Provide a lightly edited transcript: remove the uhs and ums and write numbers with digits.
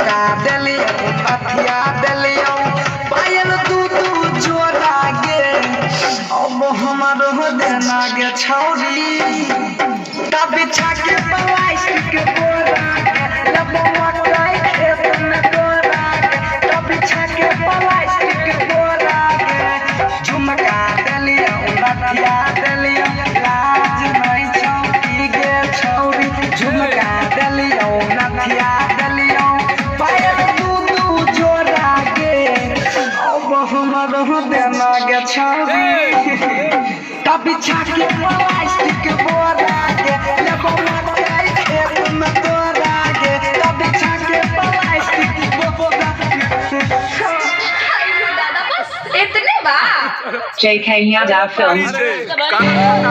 झुमका देलियो अथिया देलियो पायल तू जोड़ा गे अब हमर हो देना गे छौरी तब बिछा के प्लास्टिक बोरा के लबवा काई खेत में तोरा के तब बिछा के प्लास्टिक बोरा के झुमका देलियो अथिया देलियो लाज नहीं छौकी गे छौरी झुमका देलियो अथिया देलियो पायल तू जोड़ा गे अब हमर हो देना गे छौरी तब बिछा के प्लास्टिक बोरा के लबवा काई खेत में तोरा के तब बिछा के प्लास्टिक बोरा दादा बस इतने बात JK Yadav Films.